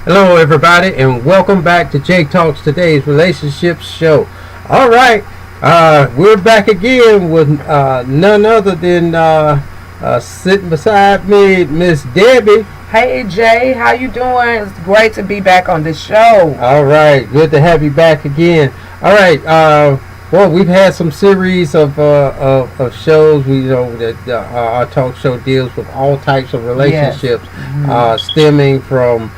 Hello everybody, and welcome back to Jake Talks, today's relationships show. Alright, we're back again with none other than sitting beside me, Miss Debbie. Hey Jay, how you doing? It's great to be back on this show. Alright, good to have you back again. Alright, well, we've had some series of shows. We know that our talk show deals with all types of relationships, yes. Stemming from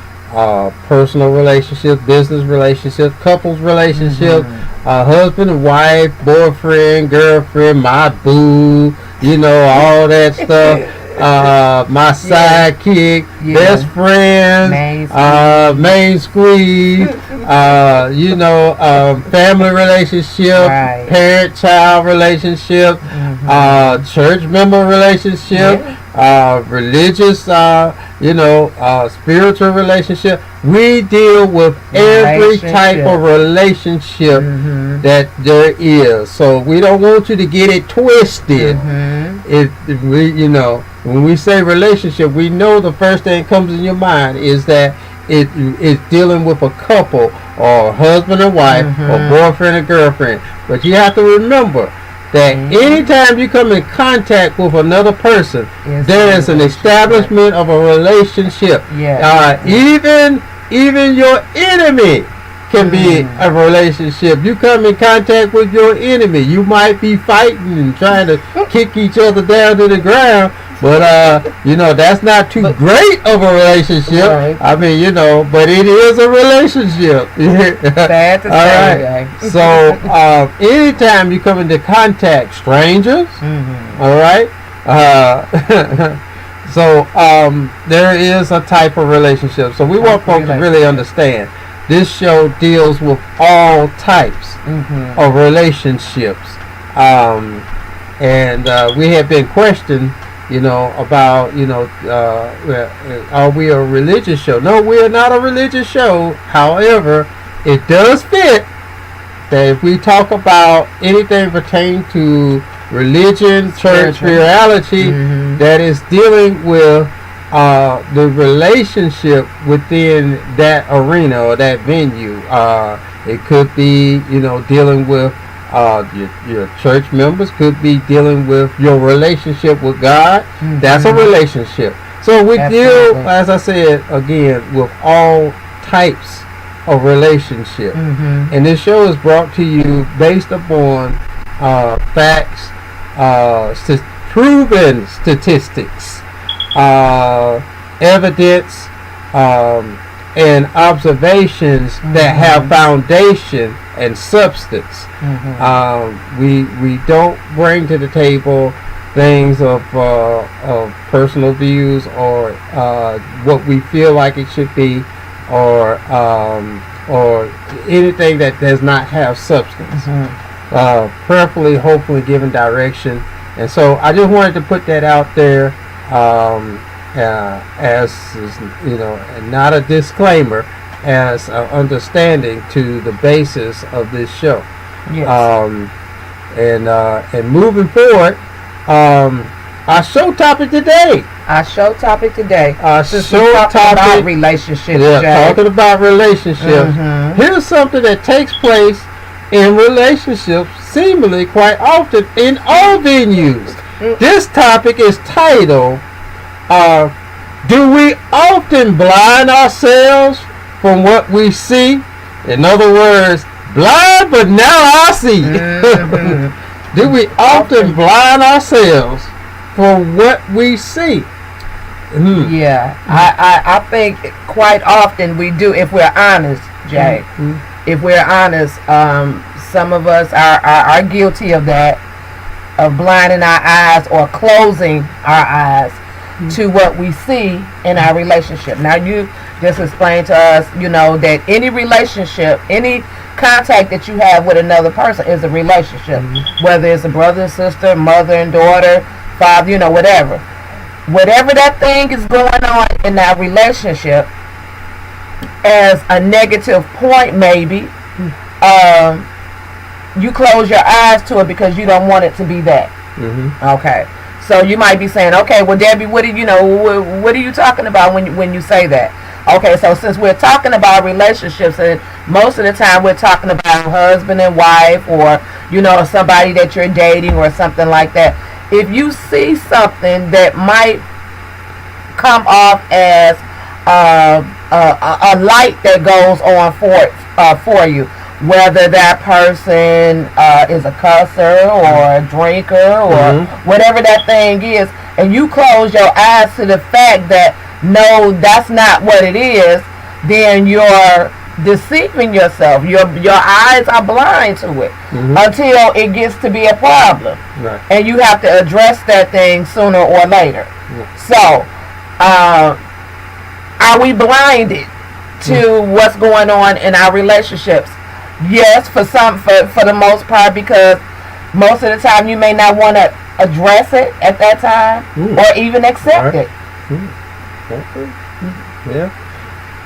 personal relationships, business relationships, couples relationships, husband and wife, boyfriend, girlfriend, my boo, all that stuff. My sidekick, best friends, main squeeze, family relationship, right. Parent-child relationship, church member relationship, religious, spiritual relationship. We deal with every type of relationship that there is. So we don't want you to get it twisted. If we, when we say relationship, we know the first thing that comes in your mind is that it's dealing with a couple, or husband and wife, or boyfriend and girlfriend. But you have to remember that anytime you come in contact with another person, there is an establishment of a relationship. Even your enemy can be a relationship. You come in contact with your enemy, you might be fighting and trying to kick each other down to the ground, but that's not too great of a relationship. Right. I mean, but it is a relationship. Bad to say. Right. So anytime you come into contact strangers, all right, so there is a type of relationship. So we want folks to really understand this show deals with all types of relationships, and we have been questioned about, are we a religious show? No, we are not a religious show. However, it does fit that if we talk about anything pertaining to religion, church, spirituality, that is dealing with the relationship within that arena or that venue. It could be, dealing with your church members, could be dealing with your relationship with God. That's a relationship. So we deal, as I said again, with all types of relationship. And this show is brought to you based upon facts, proven statistics, evidence, and observations that have foundation and substance. We don't bring to the table things of personal views or what we feel like it should be, or anything that does not have substance. Prayerfully, hopefully given direction. And so I just wanted to put that out there as not a disclaimer, as an understanding to the basis of this show. Yes. And moving forward, our show topic today. Since we talked about relationships. Talking about relationships. Here's something that takes place in relationships seemingly quite often in all venues. This topic is titled, do we often blind ourselves from what we see? In other words, blind, but now I see. Do we often blind ourselves from what we see? Yeah, I think quite often we do, if we're honest, Jay. If we're honest, some of us are guilty of that, of blinding our eyes or closing our eyes. to what we see in our relationship. Now, you just explained to us, that any relationship, any contact that you have with another person is a relationship, whether it's a brother and sister, mother and daughter, father, whatever. Whatever that thing is going on in that relationship, as a negative point, maybe, you close your eyes to it because you don't want it to be that. Okay. So you might be saying, okay, well, Debbie, what are you talking about when you say that? Okay, so since we're talking about relationships, and most of the time we're talking about husband and wife, or somebody that you're dating or something like that. If you see something that might come off as a light that goes on for you, whether that person is a cusser or a drinker or whatever that thing is, and you close your eyes to the fact that no, that's not what it is, then you're deceiving yourself. Your eyes are blind to it until it gets to be a problem, and you have to address that thing sooner or later. So, are we blinded to what's going on in our relationships? Yes, for the most part, because most of the time you may not want to address it at that time or even accept it.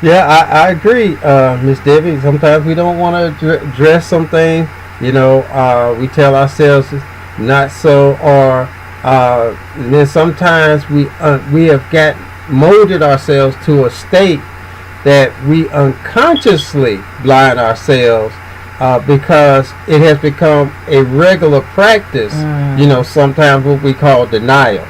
Yeah, I agree, Miss Debbie. Sometimes we don't want to address something. We tell ourselves it's not so, or and then sometimes we have molded ourselves to a state that we unconsciously blind ourselves because it has become a regular practice. Sometimes what we call denial.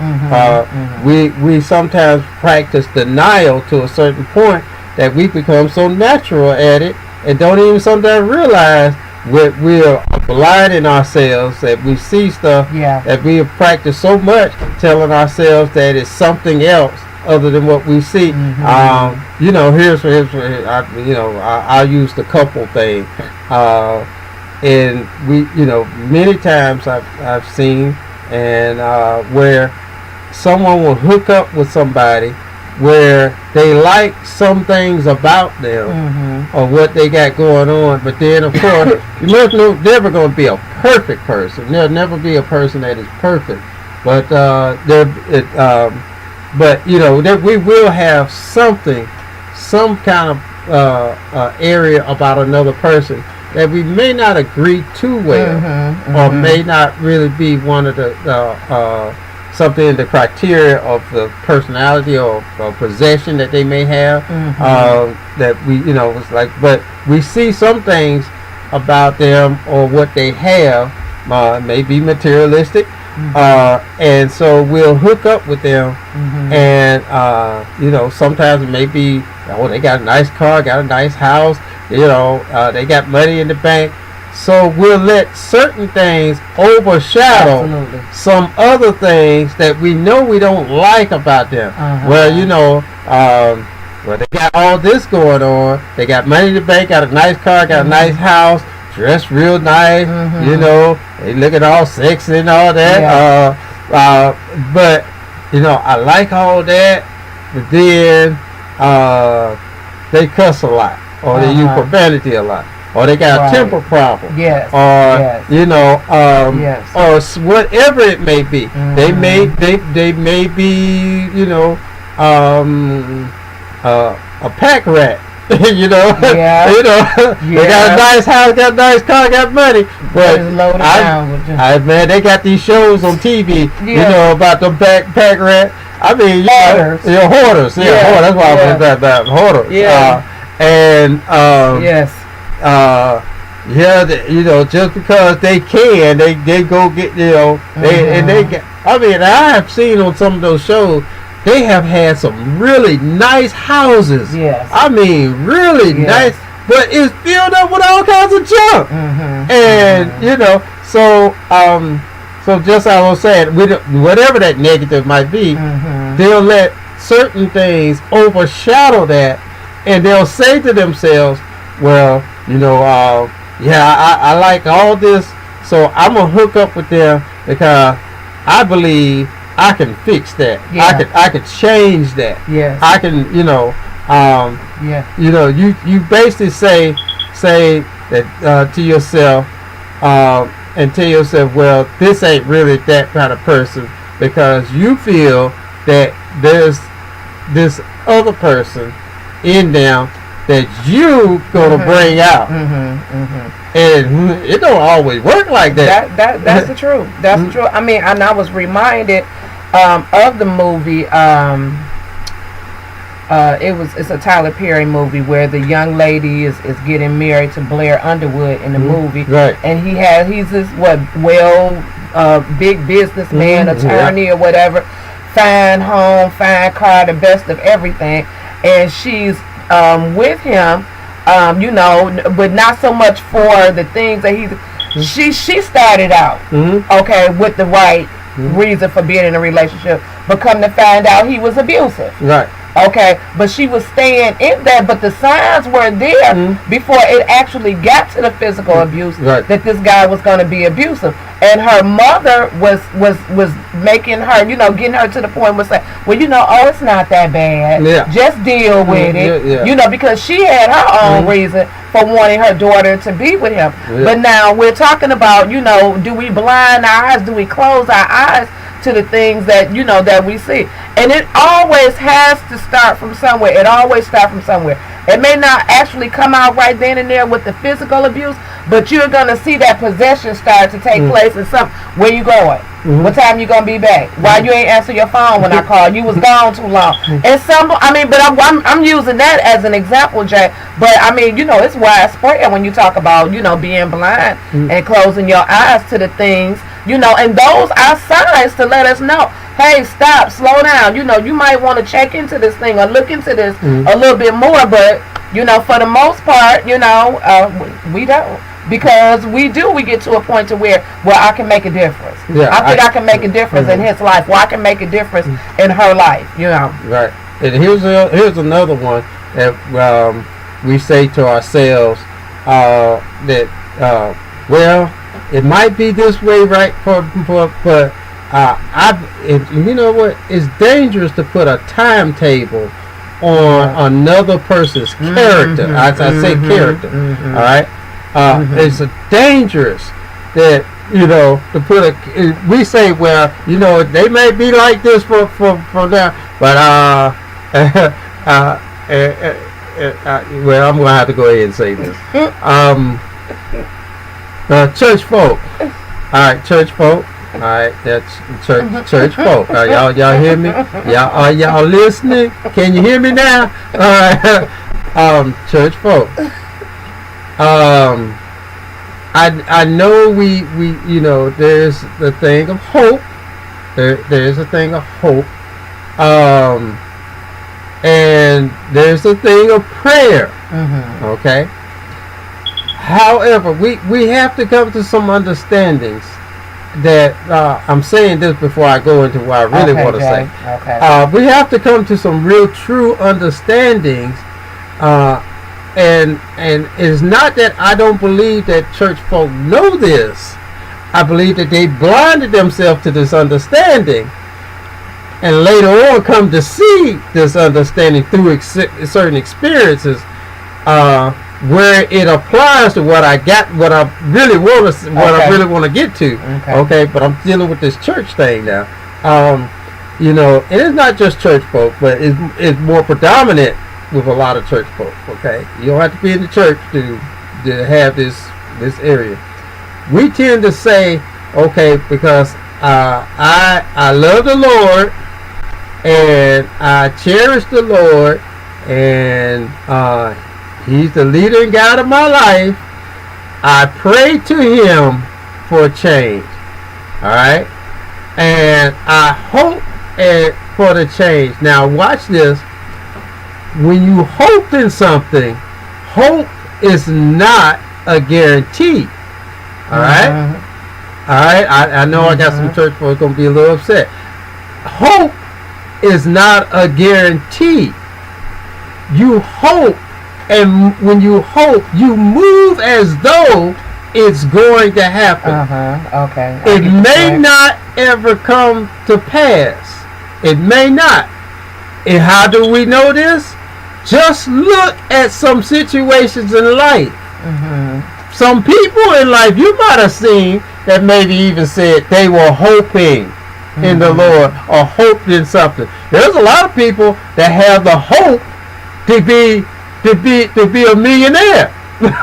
We sometimes practice denial to a certain point that we become so natural at it and don't even sometimes realize we're blinding ourselves, that we see stuff that we have practiced so much, telling ourselves that it's something else other than what we see. Here's I'll use the couple thing, and we, many times I've seen, and where someone will hook up with somebody where they like some things about them or what they got going on, but then of course there's never going to be a perfect person. There'll never be a person that is perfect, but that we will have some kind of area about another person that we may not agree too well, or may not really be one of the something in the criteria of the personality or possession that they may have. That we, it's like, but we see some things about them or what they have may be materialistic. And so we'll hook up with them, and sometimes it may be, they got a nice car, got a nice house, they got money in the bank. So we'll let certain things overshadow some other things that we know we don't like about them. Well, they got all this going on. They got money in the bank, got a nice car, got a nice house, dressed real nice, they looking all sexy and all that. But I like all that, but then they cuss a lot, or they use profanity a lot, or they got a temper problem, or whatever it may be. They may be a pack rat. They got a nice house, got a nice car, got money, but they got these shows on TV, about the pack rat. I mean, hoarders. Hoarders. That's why I was about hoarders. Just because they can, they go get, and they get. I mean, I have seen on some of those shows, they have had some really nice houses. I mean, really nice, but it's filled up with all kinds of junk. And so just as I was saying, whatever that negative might be, they'll let certain things overshadow that, and they'll say to themselves, well, I like all this, so I'm gonna hook up with them because I believe I can fix that. Yeah. I could change that. Yes. I can, you basically say that to yourself, and tell yourself, well, this ain't really that kind of person, because you feel that there's this other person in them that you gonna bring out, and it don't always work like that. That's the truth. That's the truth. I mean, and I was reminded of the movie. It's a Tyler Perry movie where the young lady is getting married to Blair Underwood in the movie, right? And he's this big businessman, attorney, or whatever, fine home, fine car, the best of everything, and she's with him, but not so much for the things that she started out okay with the right reason for being in a relationship, but come to find out he was abusive, right? Okay, but she was staying in that, but the signs were there before it actually got to the physical abuse, that this guy was going to be abusive. And her mother was making her, getting her to the point where saying, well, oh, it's not that bad. Yeah. Just deal with it. Yeah. Because she had her own reason for wanting her daughter to be with him. Yeah. But now we're talking about, do we blind our eyes? Do we close our eyes to the things that that we see? And it always has to start from somewhere. It always starts from somewhere. It may not actually come out right then and there with the physical abuse, but you're gonna see that possession start to take place. And where you going? What time you gonna be back? Why you ain't answer your phone when I called? You was gone too long. And but I'm using that as an example, Jay. But I mean, it's widespread when you talk about being blind and closing your eyes to the things. And those are signs to let us know, hey, stop, slow down. You might want to check into this thing or look into this a little bit more. But, for the most part, we don't. Because we get to a point to where, well, I can make a difference. Yeah, I can make a difference in his life. Well, I can make a difference in her life, Right. And here's another one that we say to ourselves that, well, it might be this way, right? But you know what? It's dangerous to put a timetable on another person's character. I say character. All right. It's dangerous that to put we say, well, they may be like this for now, but well, I'm gonna have to go ahead and say this. Church folk. All right, church folk. All right, that's church folk. Y'all hear me? Y'all listening? Can you hear me now? All right, church folk. I know we there's the thing of hope. There's a thing of hope. And there's a thing of prayer. Okay. However, we have to come to some understandings that I'm saying this before I go into what I really want to say. Okay. We have to come to some real true understandings. And it's not that I don't believe that church folk know this. I believe that they blinded themselves to this understanding, and later on come to see this understanding through certain experiences, where it applies to what I really want to get to. Okay, but I'm dealing with this church thing now. And it's not just church folk, but it's more predominant with a lot of church folk. Okay, you don't have to be in the church to have this area. We tend to say, okay, because I love the Lord and I cherish the Lord, and He's the leader and guide of my life. I pray to Him for change. All right, and I hope for the change. Now watch this. When you hope in something, hope is not a guarantee. All right? All right? I know I got some church folks going to be a little upset. Hope is not a guarantee. You hope, and when you hope, you move as though it's going to happen. Okay. It may not ever come to pass. It may not. And how do we know this? Just look at some situations in life. Some people in life you might have seen that maybe even said they were hoping in the Lord or hoped in something. There's a lot of people that have the hope to be a millionaire. You know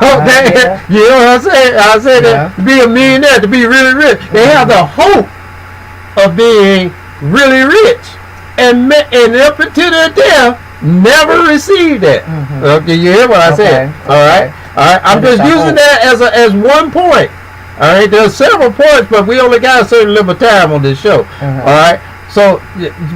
what I'm saying? I said that to be a millionaire, to be really rich. They have the hope of being really rich, and up until their death, never received that. Okay, you hear what I said? All right. I'm just using that as one point. All right. There's several points, but we only got a certain little time on this show. All right. So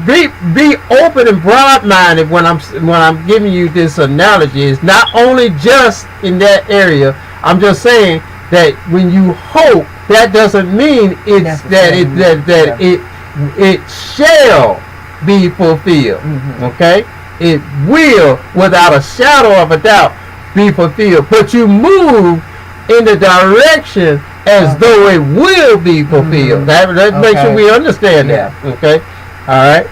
be open and broad-minded when I'm giving you this analogy. It's not only just in that area. I'm just saying that when you hope, that doesn't mean it's it shall be fulfilled. Okay, it will, without a shadow of a doubt, be fulfilled. But you move in the direction as though it will be fulfilled. That makes sure we understand that. Okay, all right.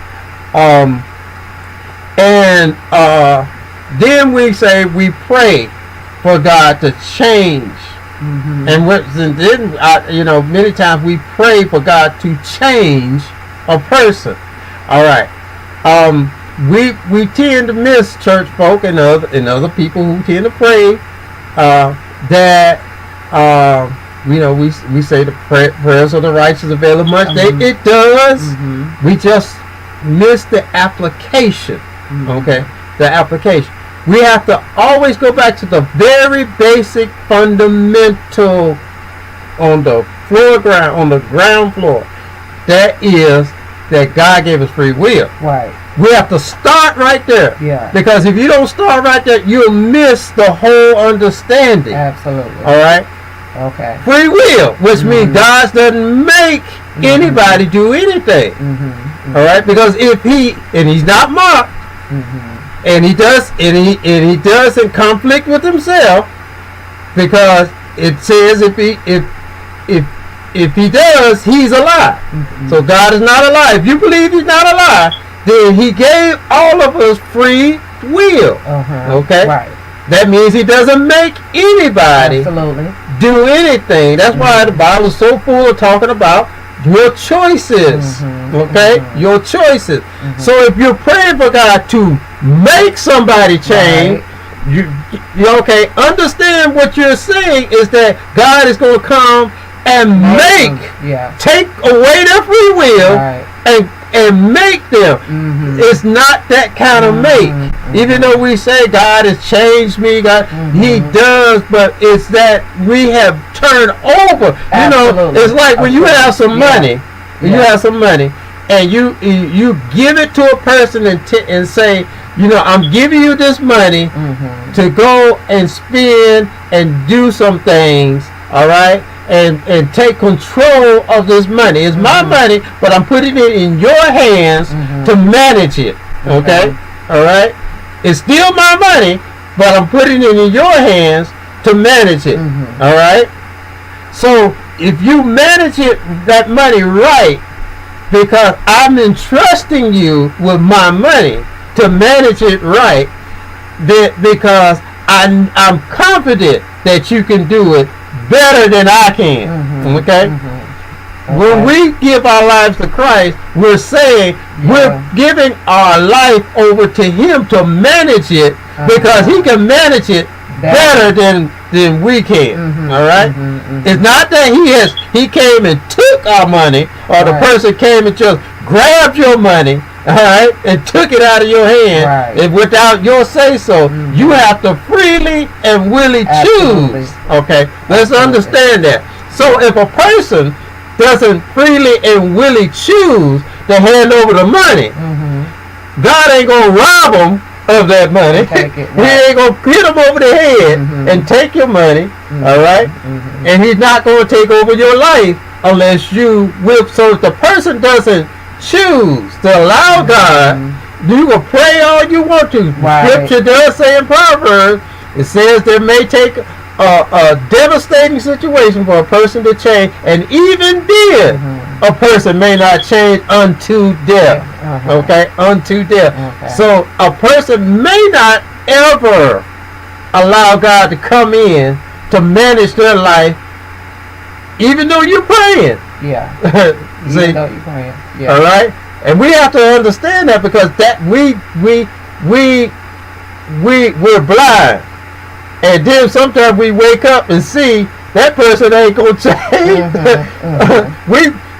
Then we say we pray for God to change, and then many times we pray for God to change a person. All right. We tend to miss, church folk and other people who tend to pray that we say the prayers of the righteous avail much. It does. We just miss the application. Okay, the application. We have to always go back to the very basic, fundamental on the ground floor. That is that God gave us free will. Right. We have to start right there. Yeah. Because if you don't start right there, you'll miss the whole understanding. Absolutely. All right. Okay. Free will, which means God doesn't make anybody do anything. All right. Because if he's not mocked, and he does in conflict with himself, because it says if he does, he's a lie. So God is not a lie. If you believe he's not a lie, then he gave all of us free will. Okay? Right. That means he doesn't make anybody do anything. That's why the Bible is so full of talking about your choices. Okay? Your choices. So if you're praying for God to make somebody change, you understand what you're saying is that God is going to come and take away their free will and make them. It's not that kind of make. Even though we say God has changed me, God, He does, but it's that we have turned over. You know, it's like when you have some money, you have some money, and you give it to a person and say, I'm giving you this money to go and spend and do some things. All right. And take control of this money. It's my money, but I'm putting it in your hands to manage it. Okay? All right? It's still my money, but I'm putting it in your hands to manage it. All right? So if you manage that money right, because I'm entrusting you with my money to manage it right, because I'm confident that you can do it better than I can. Okay? When we give our lives to Christ, we're saying we're giving our life over to Him to manage it, because He can manage it better than we can. All right? It's not that He came and took our money, or the person came and just grabbed your money, all right, and took it out of your hand, and without your say-so. You have to freely and willy choose. Okay, let's understand that. So if a person doesn't freely and willy choose to hand over the money, God ain't gonna rob them of that money. He ain't gonna hit them over the head and take your money. All right, and He's not gonna take over your life unless you will. So if the person doesn't choose to allow God, you will pray all you want to. Scripture does say in Proverbs, it says there may take a devastating situation for a person to change, and even then, a person may not change unto death. Okay, unto death. Okay. So a person may not ever allow God to come in to manage their life, even though you're praying. Yeah. See? Even though you're praying. Yeah. All right, and we have to understand that, because that we're blind, and then sometimes we wake up and see that person ain't gonna change.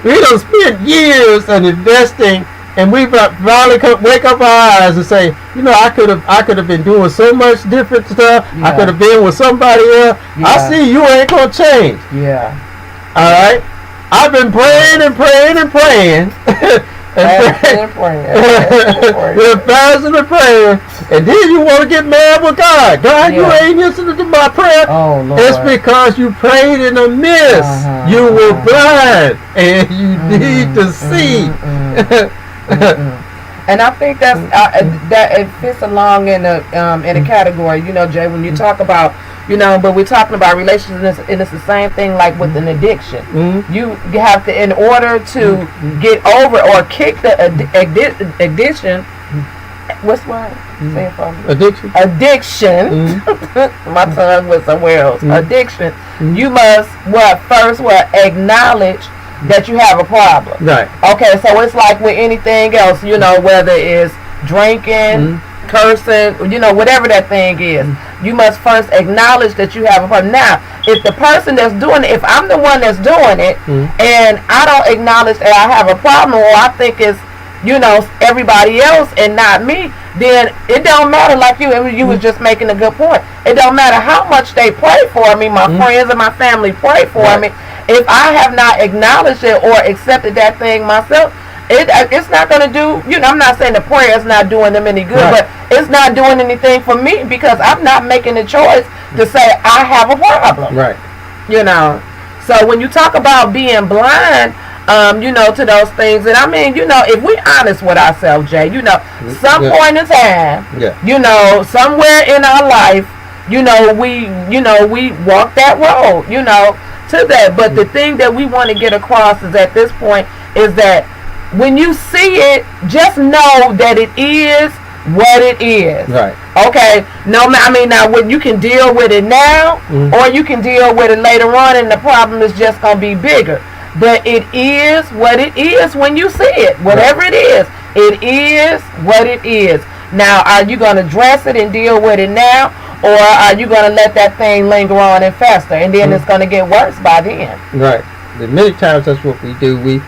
We don't spend years in investing, and we finally wake up our eyes and say, you know, I could have been doing so much different stuff. Yeah. I could have been with somebody else. Yeah. I see you ain't gonna change. Yeah. All right. I've been praying and praying and praying. Fasting and praying, and then you want to get mad with God. God, you ain't listening to my prayer. Oh, Lord. It's because you prayed in a miss. You were blind, and you need to see. And I think that it fits along in a category. You know, Jay, when you talk about, you know, but we're talking about relationships, and it's the same thing like with an addiction. You have to, in order to get over or kick the addiction. What's wrong? Say it for me. Addiction. My tongue was somewhere else. Addiction. You must first acknowledge that you have a problem. Right. Okay, so it's like with anything else, you know, whether it's drinking, cursing, you know, whatever that thing is, you must first acknowledge that you have a problem. Now, if the person that's doing it, if I'm the one that's doing it, and I don't acknowledge that I have a problem, or I think it's, you know, everybody else and not me, then it don't matter. Like you was just making a good point. It don't matter how much they pray for me, my friends and my family pray for me. If I have not acknowledged it or accepted that thing myself, it's not going to do, you know, I'm not saying the prayer is not doing them any good, but it's not doing anything for me, because I'm not making the choice to say I have a problem. Right. You know, so when you talk about being blind, you know, to those things, and I mean, you know, if we're honest with ourselves, Jay, you know, some point in time, you know, somewhere in our life, you know, we walk that road, you know, to that. But the thing that we want to get across is, at this point, is that when you see it, just know that it is what it is. Right. Okay. No, I mean, now when you can deal with it now, or you can deal with it later on, and the problem is just gonna be bigger. But it is what it is when you see it. Whatever it is what it is. Now, are you gonna address it and deal with it now, or are you gonna let that thing linger on and fester, and then it's gonna get worse by then? Right. Many times that's what we do. We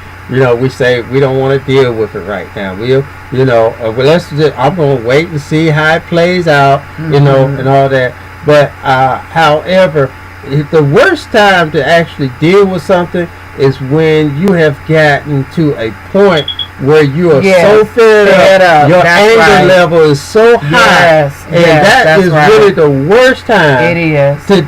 say we don't want to deal with it right now. I'm going to wait and see how it plays out, you know, and all that. But, however, the worst time to actually deal with something is when you have gotten to a point where you are so fed up. Your anger level is so high, and that is really the worst time. It is to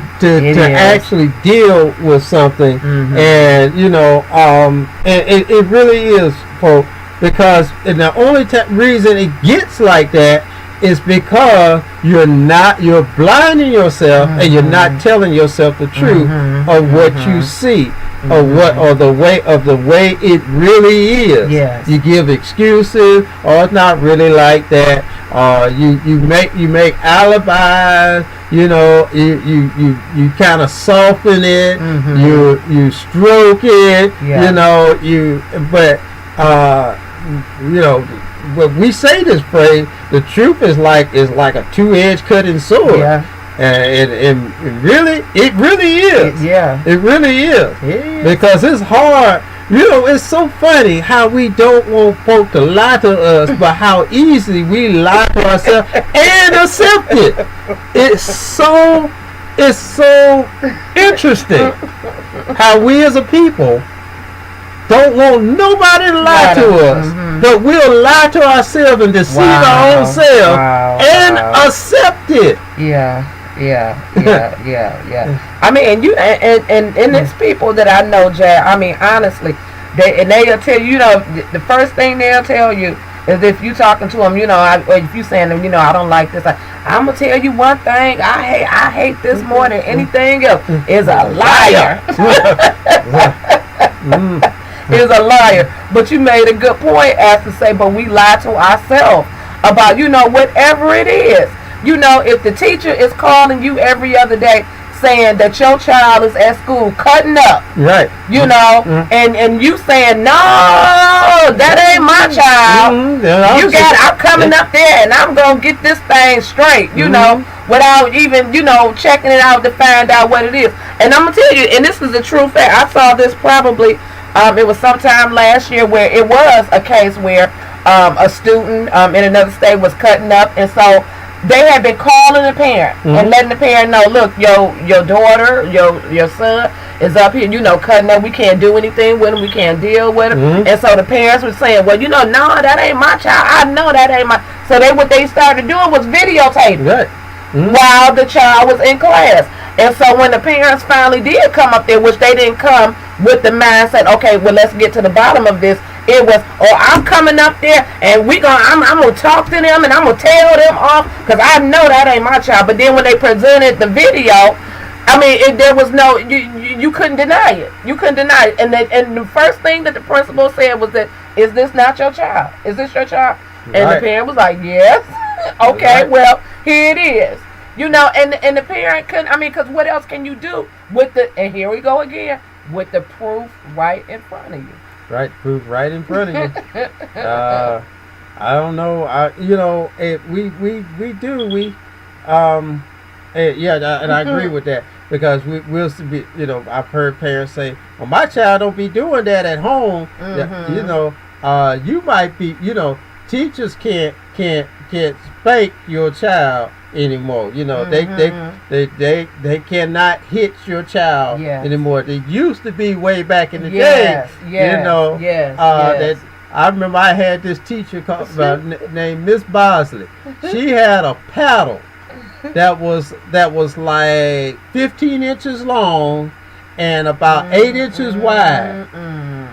actually deal with something, and you know, and it really is, folks, because the only reason it gets like that is because you're blinding yourself, and you're not telling yourself the truth of what you see. Or the way it really is. Yes. You give excuses, or it's not really like that. You make alibis. You know, you kind of soften it. You stroke it. Yeah. You know, when we say this phrase, the truth is like a two-edged cutting sword. Yeah. And it really is. It really is. Because it's hard. You know, it's so funny how we don't want folk to lie to us, but how easily we lie to ourselves and accept it. It's so interesting how we as a people don't want nobody to lie to us, but we'll lie to ourselves and deceive our own selves and accept it. Yeah. I mean, and it's people that I know, Jay. I mean, honestly, they'll tell you, you know, the first thing they'll tell you, As if you talking to them, or if you saying to them, I don't like this. I'm gonna tell you one thing. I hate this more than anything else. Is a liar. Is a liar. But you made a good point as to say, but we lie to ourselves about whatever it is. If the teacher is calling you every other day saying that your child is at school cutting up, right? And you saying, no, that ain't my child. I'm coming up there and I'm gonna get this thing straight, without even checking it out to find out what it is. And I'm gonna tell you, and this is a true fact. I saw this probably it was sometime last year where it was a case where a student in another state was cutting up, and so they had been calling the parent and letting the parent know, look, your daughter, your son is up here, cutting up. We can't do anything with him. We can't deal with him. And so the parents were saying, well, no, that ain't my child. I know that ain't my. So what they started doing was videotaping while the child was in class. And so when the parents finally did come up there, which they didn't come with the mindset, okay, well, let's get to the bottom of this. It was, I'm coming up there and I'm gonna talk to them and I'm gonna tell them off because I know that ain't my child. But then when they presented the video, there was no, you couldn't deny it. You couldn't deny it. And the first thing that the principal said was that, is this not your child? Is this your child? And the parent was like, yes. Okay, well, here it is. And the parent couldn't, because what else can you do with and here we go again, with the proof right in front of you. Right, proof right in front of you. I don't know. And I agree with that because we'll be. I've heard parents say, "Well, my child don't be doing that at home." You might be. Teachers can't spank your child anymore. They cannot hit your child anymore. They used to be way back in the day. That I remember I had this teacher named Miss Bosley. She had a paddle that was like 15 inches long and about 8 inches wide.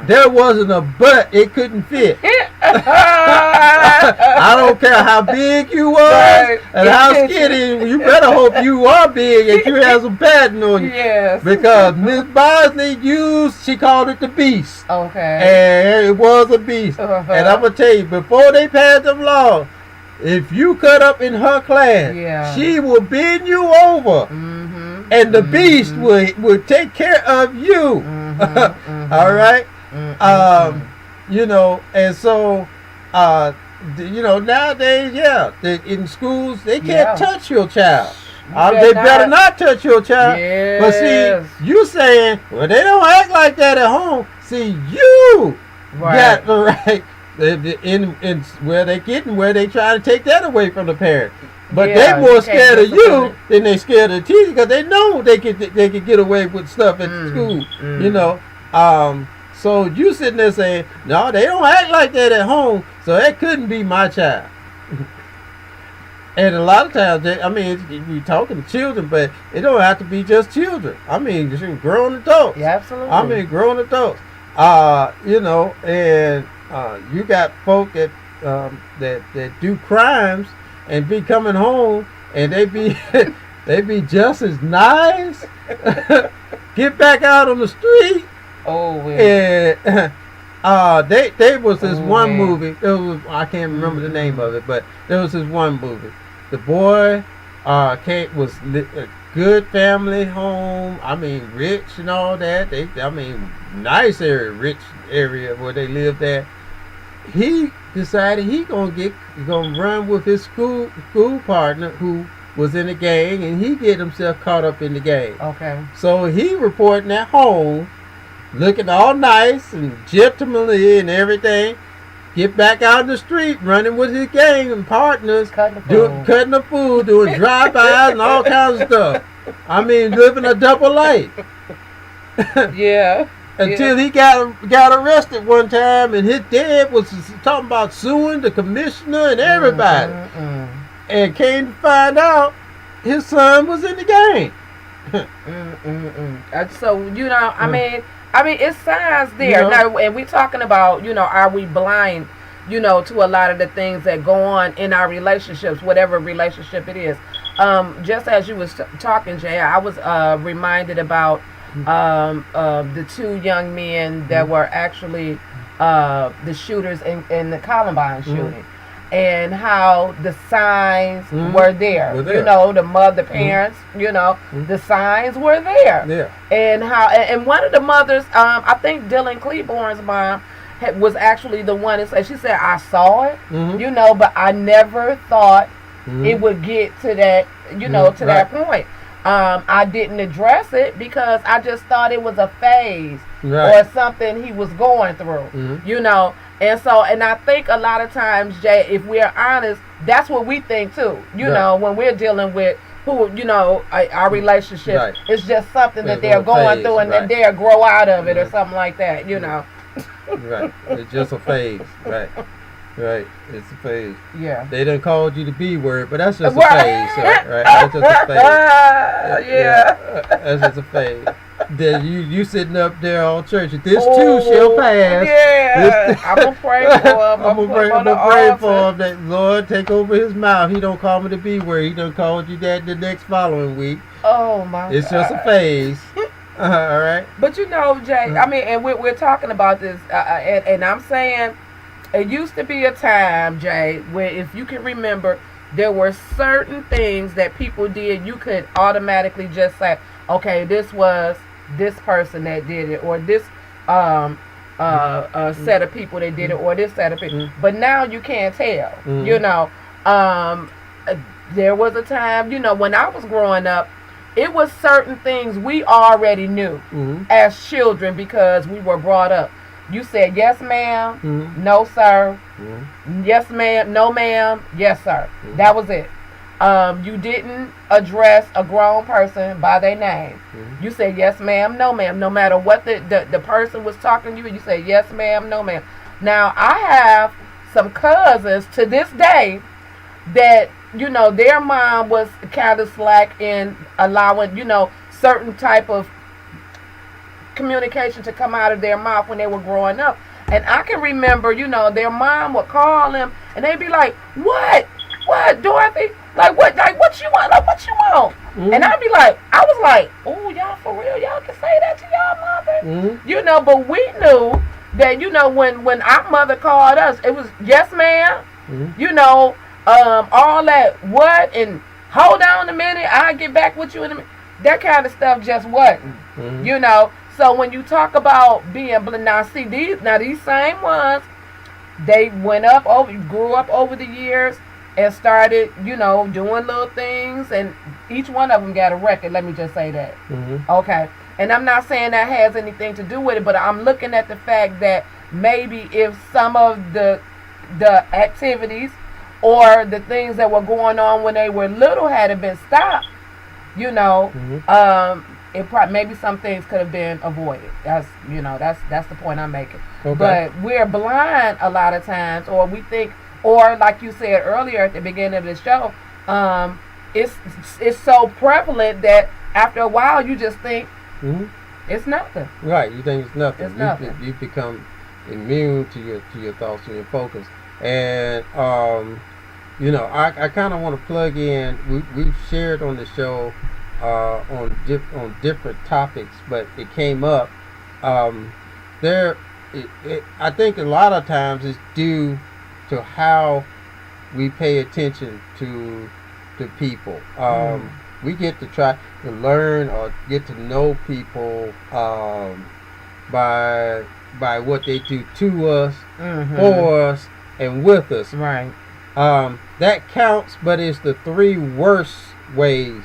There wasn't a butt it couldn't fit. I don't care how big you was and how skinny. You better hope you are big and you have some padding on you. Yes. Because Miss Bosley she called it the beast. Okay. And it was a beast. And I'm going to tell you, before they passed them laws, if you cut up in her class, she will bend you over. And the beast will take care of you. All right? And so, nowadays, in schools, they can't touch your child. They better not touch your child. Yes. But see, you saying, well, they don't act like that at home. See, you got the right in where they try to take that away from the parent. But they more scared of you than they scared of the teacher because they know they could get away with stuff at school. So you sitting there saying, no, they don't act like that at home, so that couldn't be my child. And a lot of times, we talking to children, but it don't have to be just children. Grown adults. Yeah, absolutely. Grown adults. And you got folk that do crimes and be coming home and they be just as nice. Get back out on the street. And they was this one movie. I can't remember the name of it, but there was this one movie. The boy was a good family home. Rich and all that. Nice area, rich area where they lived at. He decided he gonna run with his school partner who was in a gang, and he get himself caught up in the gang. Okay. So he reporting at home, looking all nice and gentlemanly and everything. Get back out in the street, running with his gang and partners, cutting the food, doing drive-bys and all kinds of stuff. Living a double life. Until he got arrested one time, and his dad was talking about suing the commissioner and everybody. And came to find out his son was in the gang. So it's signs there now, and we talking about are we blind? to a lot of the things that go on in our relationships, whatever relationship it is. Just as you was talking, Jay, I was reminded about the two young men that were actually the shooters in the Columbine shooting, and how the signs were there. The parents, the signs were there. Yeah. And how, and one of the mothers, I think Dylan Cleburne's mom, was actually the one that said, she said, I saw it, but I never thought it would get to that, to that point. I didn't address it because I just thought it was a phase or something he was going through, And so, and I think a lot of times, Jay, if we're honest, that's what we think too, when we're dealing with who, our relationship. It's just something that they're going through and then they'll grow out of it or something like that, Right. It's just a phase. Right. It's a phase. Yeah. They done called you the B word, but that's just a phase. Right. That's just a phase. Yeah. That's just a phase. Then you sitting up there on church. This too shall pass. Yeah. I'm gonna pray for him. I'm gonna pray for him that Lord take over his mouth. He don't call me the B word. He done called you that the next following week. Oh my. It's just a phase. All right. But Jay, I mean, and we're talking about this, and I'm saying, it used to be a time, Jay, where if you can remember, there were certain things that people did. You could automatically just say, okay, this was this person that did it, or this set of people that did it, or this set of people. But now you can't tell. There was a time, when I was growing up, it was certain things we already knew as children because we were brought up. You said yes, ma'am, no, sir, yes, ma'am, no, ma'am, yes, sir. That was it. You didn't address a grown person by their name. You said yes, ma'am, no, ma'am. No matter what the person was talking to you, you say yes, ma'am, no, ma'am. Now, I have some cousins to this day that, their mom was kind of slack in allowing, certain type of communication to come out of their mouth when they were growing up. And I can remember, their mom would call them and they'd be like, what, Dorothy? Like what you want? Like what you want? And I'd be like, I was like, oh, y'all for real? Y'all can say that to y'all mother? But we knew that, when our mother called us, it was yes, ma'am, all that what, and hold on a minute, I'll get back with you in a minute. That kind of stuff just wasn't, So when you talk about being, now see, these same ones, they grew up over the years and started, doing little things, and each one of them got a record, let me just say that. Okay. And I'm not saying that has anything to do with it, but I'm looking at the fact that maybe if some of the activities or the things that were going on when they were little had been stopped, it probably, maybe some things could have been avoided. That's the point I'm making. Okay. But we're blind a lot of times, or we think, or like you said earlier at the beginning of the show, it's so prevalent that after a while you just think it's nothing. Right, you think it's nothing. It's nothing. You become immune to your thoughts and your focus. And I kind of want to plug in. We've shared on the show on different topics, but it came up. I think a lot of times it's due to how we pay attention to people. We get to try to learn or get to know people by what they do to us, for us, and with us. Right. That counts, but it's the three worst ways.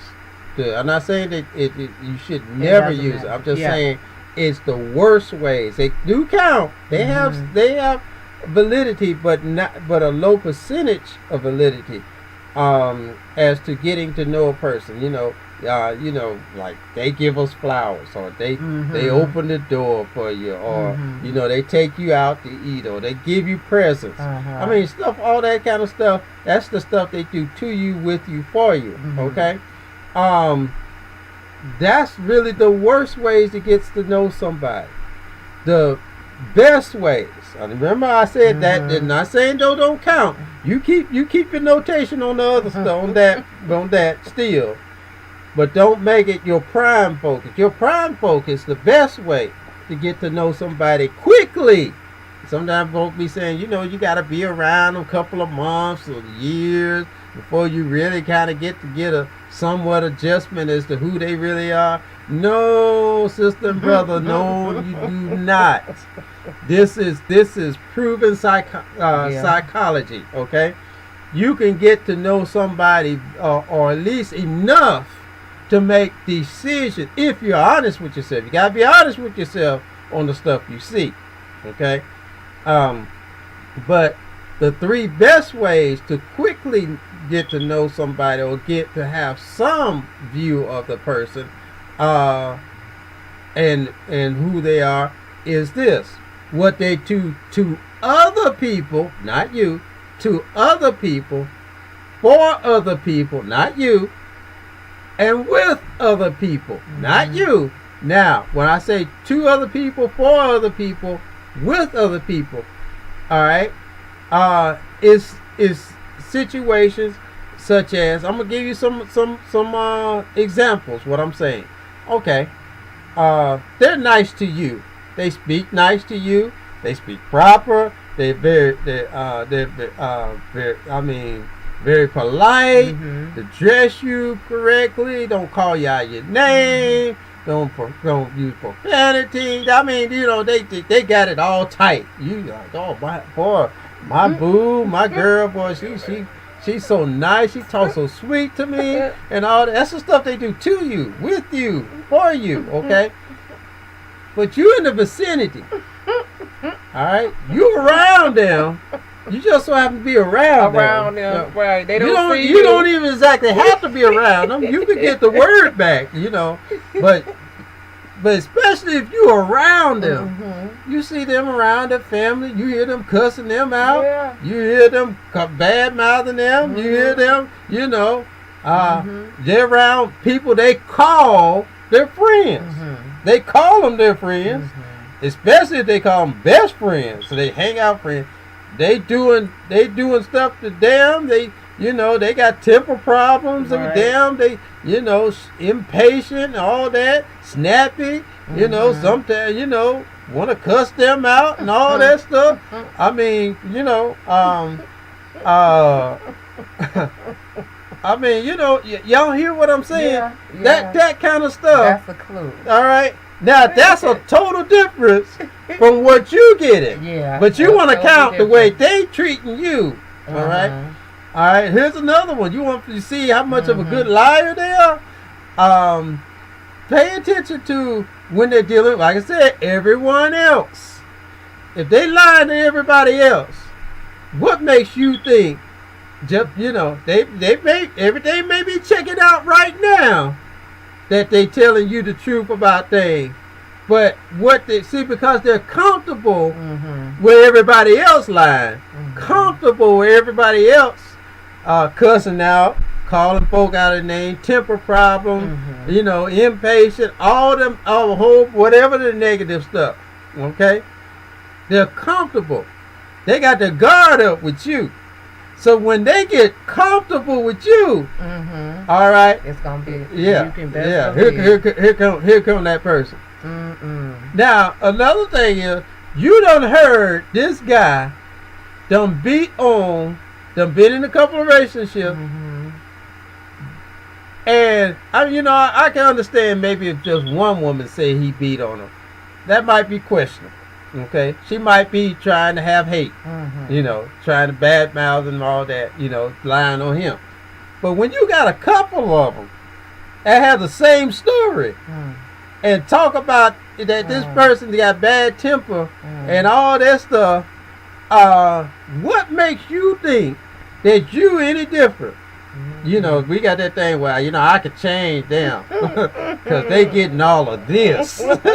I'm not saying that you should never use it. I'm just saying it's the worst ways. They do count. They have validity, but a low percentage of validity. As to getting to know a person, like they give us flowers, or they open the door for you, or they take you out to eat, or they give you presents. I mean, all that kind of stuff. That's the stuff they do to you, with you, for you. Okay, that's really the worst ways to get to know somebody. The best ways. Remember I said that. They're not saying those don't count. You keep your notation on the other stuff on that still. But don't make it your prime focus. Your prime focus, the best way to get to know somebody quickly. Sometimes folks be saying, you got to be around a couple of months or years before you really kind of get a somewhat adjustment as to who they really are. No, sister and brother, no, you do not. This is proven psychology. Okay, you can get to know somebody or at least enough to make decisions if you're honest with yourself. You gotta be honest with yourself on the stuff you see. Okay, but the 3 best ways to quickly get to know somebody or get to have some view of the person and who they are is this: what they do to other people, not you, to other people, for other people, not you, and with other people, not you. Now, when I say to other people, for other people, with other people, all right, is situations such as, I'm gonna give you some examples. What I'm saying, okay, they're nice to you. They speak nice to you. They speak proper. They're very polite. They dress you correctly. Don't call you out your name. Don't use profanity. I mean, they got it all tight. You like, oh my boo, my girl, boy, she's so nice. She talks so sweet to me, and all that. That's the stuff they do to you, with you, for you. Okay, but you in the vicinity. All right, you around them. You just so happen to be around them. Right? They don't see you. You don't even exactly have to be around them. You can get the word back, But especially if you're around them, you see them around their family. You hear them cussing them out. Yeah. You hear them bad mouthing them. You hear them. They're around people they call their friends. They call them their friends, especially if they call them best friends. So they hang out friends. They doing stuff to them. They got temper problems. Right. Them. They impatient, all that, snappy. Sometimes want to cuss them out and all that stuff. I mean, y'all hear what I'm saying? Yeah. That kind of stuff. That's a clue. All right. Now that's a total difference from what you get it. Yeah. But you want to count the way they treating you. All right. All right. Here's another one. You want to see how much of a good liar they are? Pay attention to when they're dealing, like I said, everyone else. If they lie to everybody else, what makes you think? Just they may everything may be checking out right now, that they telling you the truth about things, but what they see, because they're comfortable with everybody else lying, comfortable with everybody else cussing out, calling folk out of name, temper problem, impatient, all whatever the negative stuff. Okay, they're comfortable. They got their guard up with you. So when they get comfortable with you, all right, it's gonna be Here come that person. Now another thing is, you done heard this guy done been in a couple of relationships, and I can understand maybe if just one woman say he beat on her, that might be questionable. Okay, she might be trying to have hate, trying to badmouth and all that, lying on him. But when you got a couple of them that have the same story and talk about that this person got bad temper and all that stuff, what makes you think that you any different? We got that thing where, I could change them because they getting all of this. They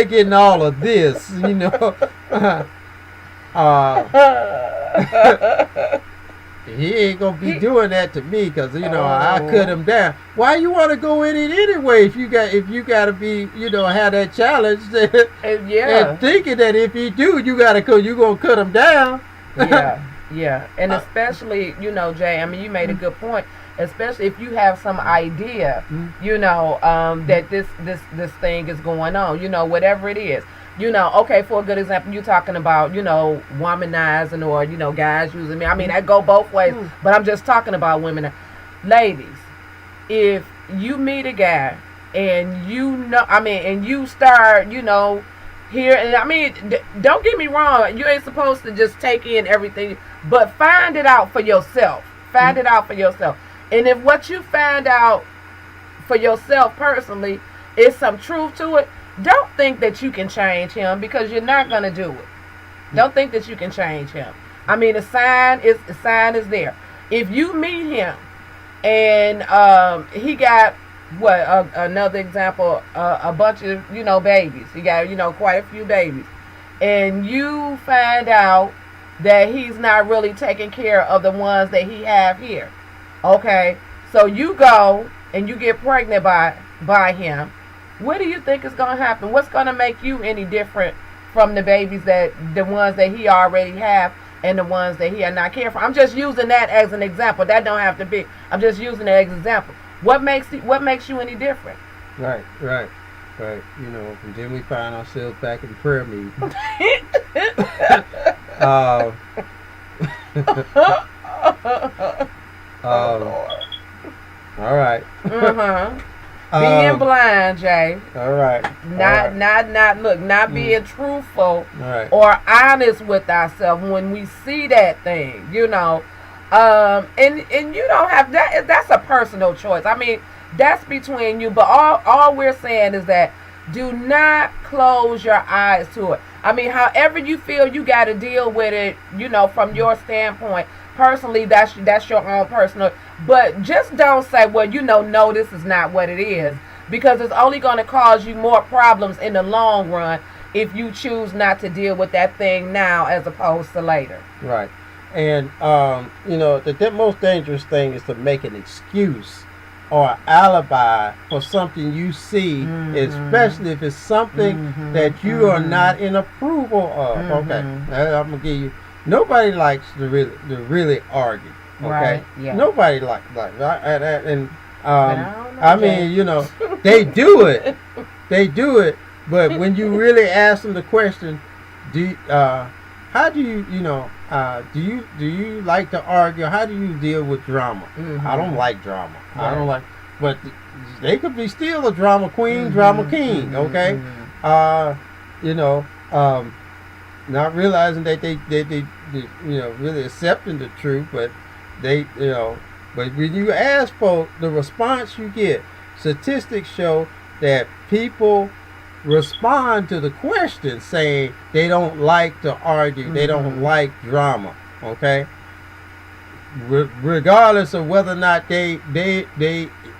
getting all of this, he ain't gonna be doing that to me because I Oh. cut him down. Why you want to go in it anyway? If you got to be have that challenge Yeah. and thinking that if you do, you gonna cut him down. Yeah. And especially, Jay, I mean, you made a good point. Especially if you have some idea, that this thing is going on, whatever it is. Okay, for a good example, you're talking about, womanizing or, guys using me. I mean, that go both ways, but I'm just talking about women. Ladies, if you meet a guy and and you start, here, and I mean, don't get me wrong, you ain't supposed to just take in everything, but find it out for yourself. Find it out for yourself. And if what you find out for yourself personally is some truth to it, don't think that you can change him because you're not going to do it. Don't think that you can change him. I mean, the sign is there. If you meet him and he got another example, a bunch of babies. He got quite a few babies, and you find out that he's not really taking care of the ones that he have here. Okay, so you go and you get pregnant by him. What do you think is going to happen? What's going to make you any different from the babies the ones that he already have and the ones that he are not caring for? I'm just using that as an example. That don't have to be. I'm just using it as an example. What makes you any different? Right. And then we find ourselves back in prayer meeting. All right. Being blind, Jay. All right. Not being truthful right. or honest with ourselves when we see that thing, and you don't have that. That's a personal choice. I mean, that's between you. But all we're saying is that do not close your eyes to it. I mean, however you feel, you got to deal with it. From your standpoint. Personally, that's your own personal. But just don't say, well, no, this is not what it is, because it's only going to cause you more problems in the long run if you choose not to deal with that thing now as opposed to later. Right. And the most dangerous thing is to make an excuse or an alibi for something you see, especially if it's something that you are not in approval of. Okay, I'm gonna give you. Nobody likes to really argue. Okay, right, yeah. Nobody likes right? And I mean, they do it. They do it. But when you really ask them the question, how do you do you like to argue? How do you deal with drama? I don't like drama. Right. I don't like, but they could be still a drama queen, drama king. Okay, not realizing that they really accepting the truth, but but when you ask for the response you get, statistics show that people respond to the question saying they don't like to argue, they don't like drama. Okay, regardless of whether or not they're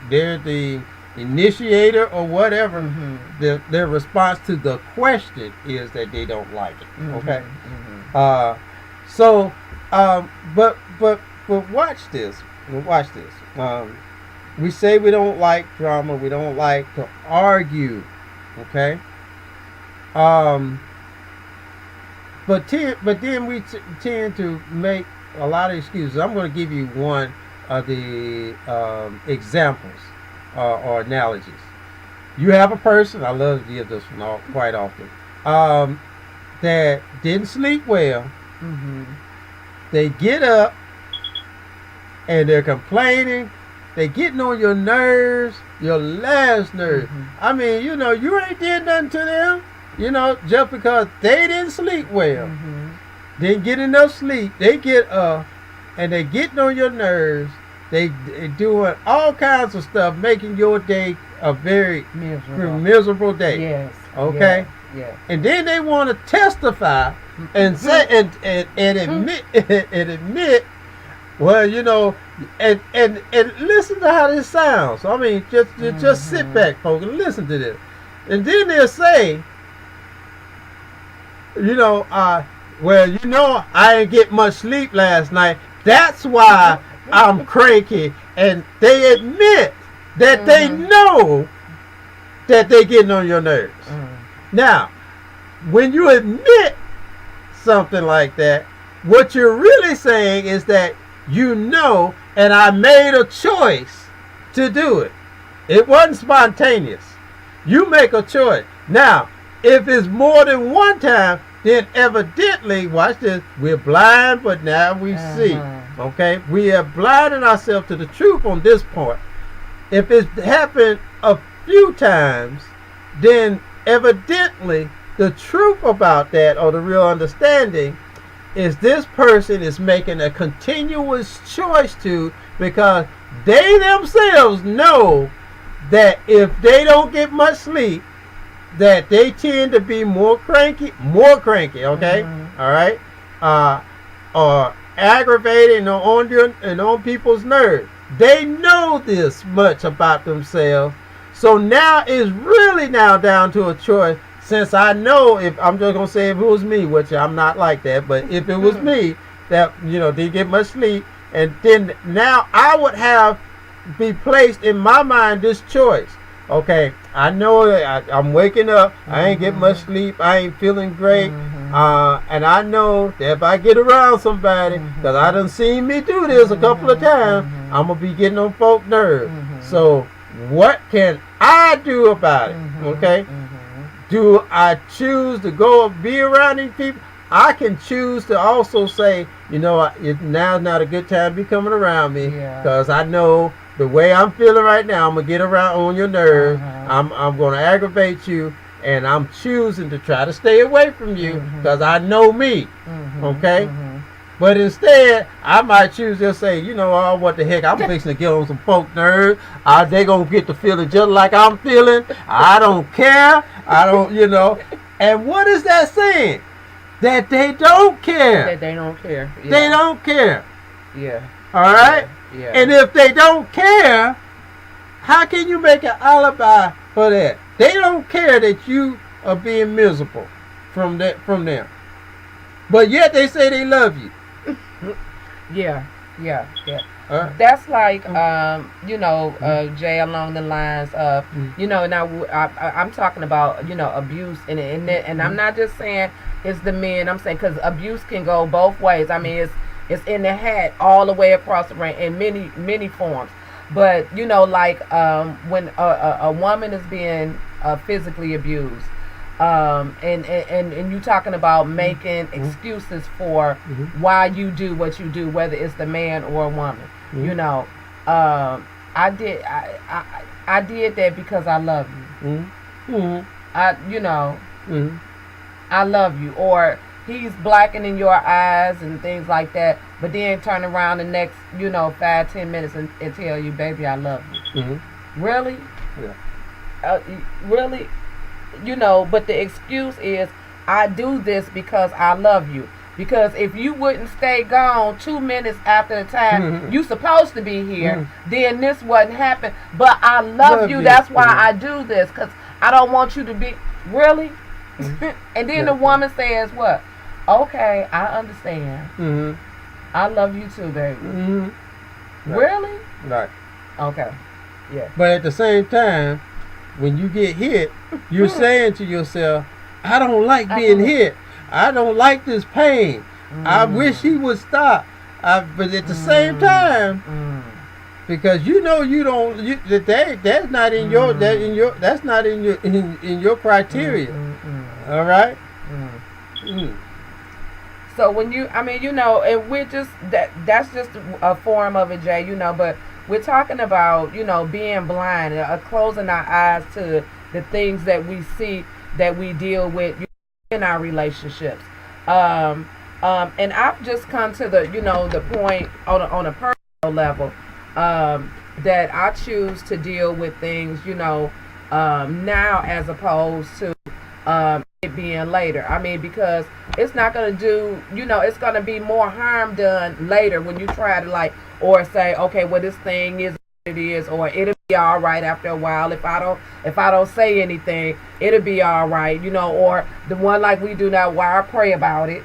the initiator or whatever, their response to the question is that they don't like it. Okay, but watch this. Watch this. We say we don't like drama. We don't like to argue. Okay. But then we tend to make a lot of excuses. I'm going to give you one of the examples or analogies. You have a person, I love to give this one quite often, that didn't sleep well. They get up and they're complaining. They getting on your nerves, your last nerve. I mean, you ain't did nothing to them. Just because they didn't sleep well, didn't get enough sleep, they get up and they getting on your nerves. They doing all kinds of stuff, making your day a very miserable day. Yes. Okay. Yeah. And then they want to testify and say and admit. Well, and listen to how this sounds. I mean, just sit back, folks, and listen to this. And then they'll say, well, I didn't get much sleep last night. That's why I'm cranky. And they admit that they know that they're getting on your nerves. Now, when you admit something like that, what you're really saying is that you know, and I made a choice to do it. It wasn't spontaneous. You make a choice. Now, if it's more than one time, then evidently, watch this, we're blind, but now we see. Okay? We have blinded ourselves to the truth on this point. If it's happened a few times, then evidently the truth about that, or the real understanding, is this person is making a continuous choice to, because they themselves know that if they don't get much sleep, that they tend to be more cranky, okay? All right? Or aggravated and on people's nerves. They know this much about themselves. So now it's really now down to a choice. Since I know, if I'm just gonna say if it was me, which I'm not like that, but if it was me that didn't get much sleep, and then now I would have be placed in my mind this choice. Okay, I know I'm waking up. I ain't getting much sleep. I ain't feeling great. And I know that if I get around somebody, because I done seen me do this a couple of times, I'm going to be getting on folk nerves. So what can I do about it? Okay? Do I choose to go be around these people? I can choose to also say, now's not a good time to be coming around me, because I know the way I'm feeling right now, I'm going to get around on your nerves. I'm going to aggravate you, and I'm choosing to try to stay away from you because I know me. Okay? But instead, I might choose to say, oh, what the heck, I'm fixing to get on some folk nerves. They going to get to feeling just like I'm feeling. I don't care. I don't, And what is that saying? That they don't care. That they don't care. Yeah. They don't care. Yeah. All right? Yeah. And if they don't care, how can you make an alibi for that? They don't care that you are being miserable from them. But yet they say they love you. Yeah. That's like, Jay, along the lines of, now I'm talking about, abuse, and I'm not just saying it's the men. I'm saying because abuse can go both ways. I mean, it's in the hat all the way across the range in many forms. But like when a woman is being physically abused, and you talking about making excuses for why you do what you do, whether it's the man or a woman. I did that because I love you. I love you, or he's blackening your eyes and things like that, but then turn around the next 5-10 minutes and tell you, baby, I love you. Really? Yeah. Really? But the excuse is, I do this because I love you. Because if you wouldn't stay gone 2 minutes after the time you supposed to be here, then this wouldn't happen. But I love you. That's why I do this, because I don't want you to be. Really? And then the woman says what? Okay, I understand. I love you too, baby. Right. Really? Right. Okay. Yeah. But at the same time, when you get hit, you're saying to yourself, I don't like being hit. I don't like this pain. I wish he would stop. But at the same time, because you don't, that's not in your, that's not in your criteria. All right. So when and we're just that's just a form of it, Jay. But we're talking about being blind, closing our eyes to the things that we see, that we deal with in our relationships. And I've just come to the point on a personal level that I choose to deal with things now as opposed to it being later. I mean, because it's not going to do, it's going to be more harm done later when you try to or say, okay, well, this thing is what it is, or it'll be all right after a while. If I don't say anything, it'll be all right, or the one like we do now where I pray about it,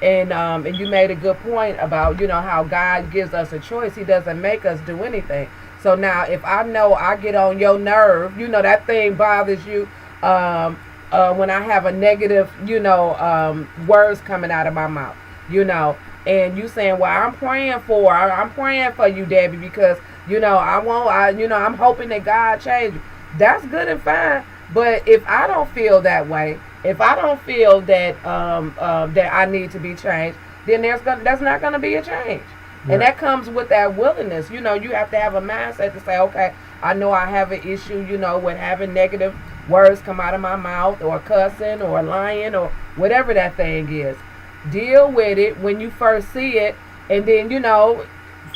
And you made a good point about, you know, how God gives us a choice. He doesn't make us do anything. So now if I know I get on your nerve, you know, that thing bothers you, when I have a negative, you know, words coming out of my mouth, you know, and you saying, well, I'm praying for you, Debbie, because, you know, I'm hoping that God change you. That's good and fine. But if I don't feel that way, if I don't feel that that I need to be changed, then that's not gonna be a change. Right. And that comes with that willingness. You know, you have to have a mindset to say, okay, I know I have an issue, you know, with having negative words come out of my mouth, or cussing, or lying, or whatever that thing is. Deal with it when you first see it, and then, you know,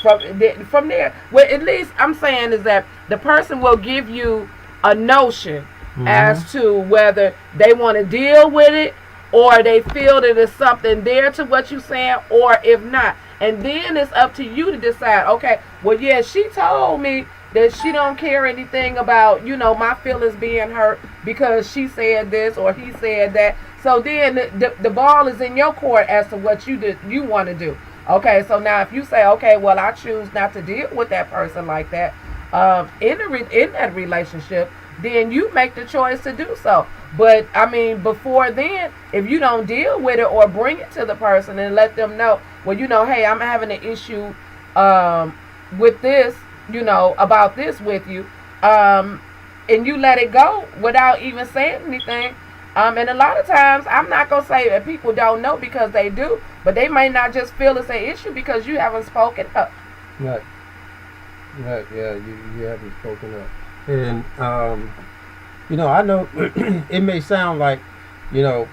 from there, well, at least I'm saying is that the person will give you a notion as to whether they want to deal with it, or they feel that there's something there to what you're saying, or if not. And then it's up to you to decide, okay, well, yeah, she told me that she don't care anything about, you know, my feelings being hurt because she said this or he said that. So then the ball is in your court as to what you want to do. Okay, so now if you say, okay, well, I choose not to deal with that person like that in that relationship, then you make the choice to do so. But, I mean, before then, if you don't deal with it or bring it to the person and let them know, well, you know, hey, I'm having an issue with this, you know, about this with you, and you let it go without even saying anything. And a lot of times, I'm not going to say that people don't know, because they do, but they may not just feel it's an issue because you haven't spoken up. Right. Right, yeah, you haven't spoken up. And, you know, I know it may sound like, you know,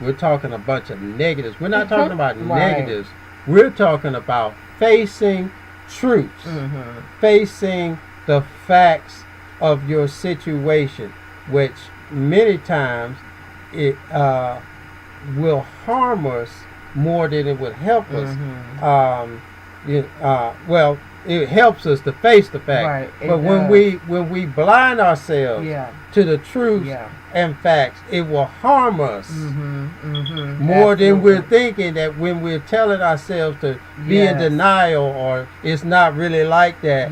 we're talking a bunch of negatives. We're not talking about negatives. We're talking about facing truths, facing the facts of your situation, which many times it will harm us more than it would help us. Well, it helps us to face the fact, but when we blind ourselves to the truth and facts, it will harm us more than we're thinking. That when we're telling ourselves to be in denial, or it's not really like that,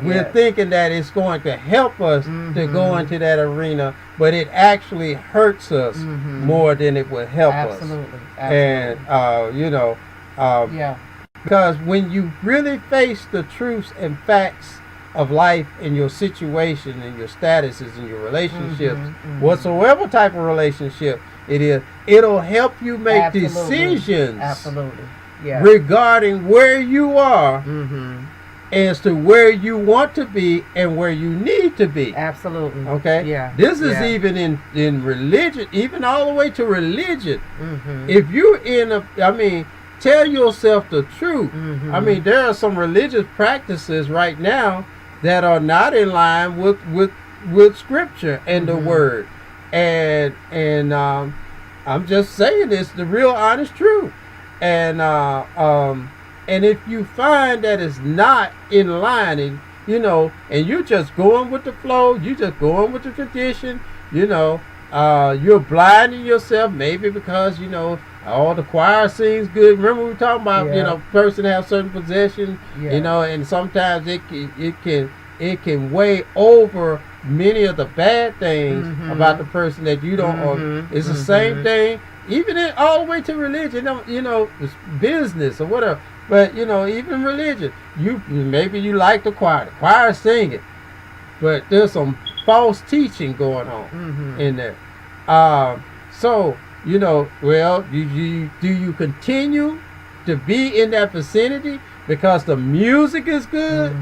we're thinking that it's going to help us to go into that arena, but it actually hurts us more than it would help us. And you know, because when you really face the truths and facts of life and your situation and your statuses and your relationships, whatsoever type of relationship it is, it'll help you make decisions regarding where you are as to where you want to be and where you need to be. Okay? This is even in religion, even all the way to religion. If you're tell yourself the truth. I mean, there are some religious practices right now that are not in line with Scripture and the Word, and I'm just saying this, the real honest truth. And if you find that it's not in line, and you know, and you're just going with the flow, you just going with the tradition, you know, you're blinding yourself, maybe because, you know, all the choir sings good. Remember we were talking about, you know, person have certain possession, you know, and sometimes it can weigh over many of the bad things about the person that you don't. Or it's the same thing, even all the way to religion. You know, it's business or whatever. But you know, even religion, maybe you like the choir singing, but there's some false teaching going on in there. So, you know, well, do you continue to be in that vicinity because the music is good?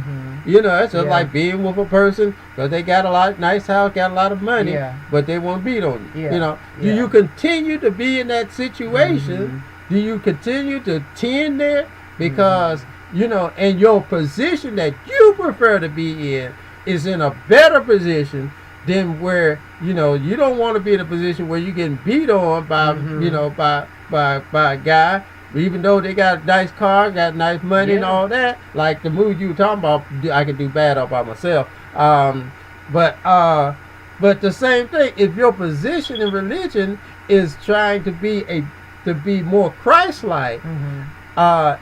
You know, it's just like being with a person because they got a lot nice house, got a lot of money, but they won't beat on you. You know, do you continue to be in that situation? Do you continue to tend there because you know, and your position that you prefer to be in is in a better position than where, you know, you don't want to be in a position where you're getting beat on by, you know, by a guy, even though they got a nice car, got nice money and all that. Like the movie you were talking about, I can do bad all by myself. But the same thing, if your position in religion is trying to be to be more Christ-like,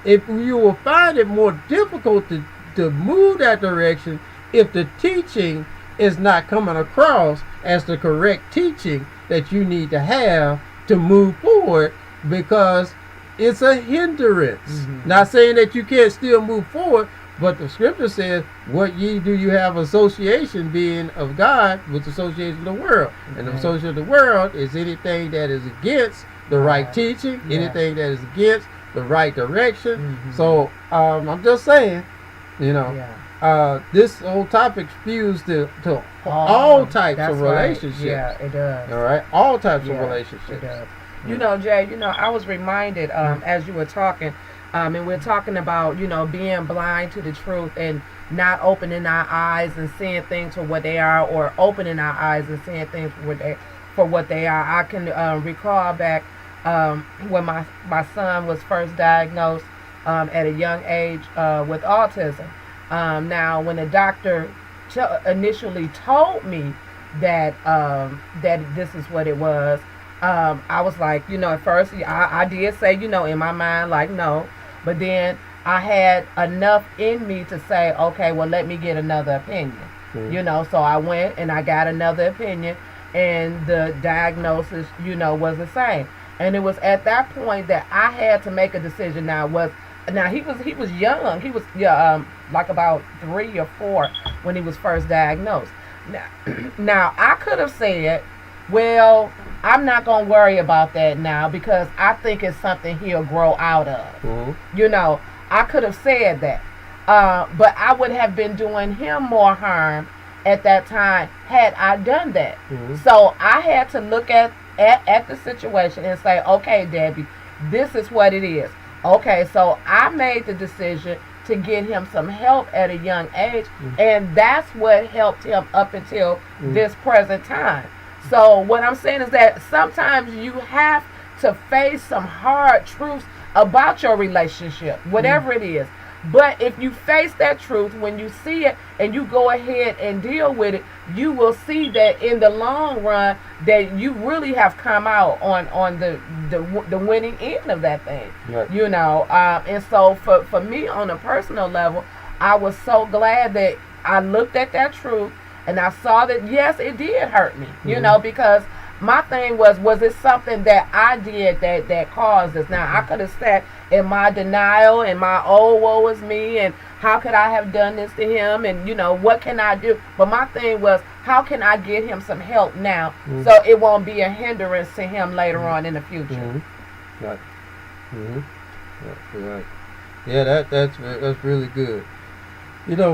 if you will find it more difficult to move that direction if the teaching is not coming across as the correct teaching that you need to have to move forward, because it's a hindrance. Not saying that you can't still move forward, but the scripture says, what ye do you have association being of God with the association of the world. And the association of the world is anything that is against the right teaching, anything that is against the right direction. So I'm just saying, this whole topic spews to all types of relationships. Yeah, it does. All right, all types of relationships. It does. Jay, I was reminded as you were talking, and we're talking about, being blind to the truth and not opening our eyes and seeing things for what they are, or opening our eyes and seeing things for what they are. I can recall back when my son was first diagnosed at a young age with autism. Now, when the doctor initially told me that that this is what it was, I was like, at first I did say, in my mind, like, no. But then I had enough in me to say, okay, well, let me get another opinion. So I went and I got another opinion, and the diagnosis, was the same. And it was at that point that I had to make a decision. Now he was young. He was like about 3 or 4 when he was first diagnosed. Now I could have said, well, I'm not going to worry about that now because I think it's something he'll grow out of. I could have said that. But I would have been doing him more harm at that time had I done that. So I had to look at the situation and say, okay, Debbie, this is what it is. Okay, so I made the decision to get him some help at a young age, and that's what helped him up until this present time. So what I'm saying is that sometimes you have to face some hard truths about your relationship, whatever it is. But if you face that truth, when you see it and you go ahead and deal with it, you will see that in the long run that you really have come out on the winning end of that thing. Right. And so for me on a personal level, I was so glad that I looked at that truth and I saw that, yes, it did hurt me, because my thing was it something that I did that caused this? Now, I could have sat in my denial and my, oh, woe is me, and how could I have done this to him, and, what can I do? But my thing was, how can I get him some help now so it won't be a hindrance to him later on in the future? Right. Right. Yeah, that's really good.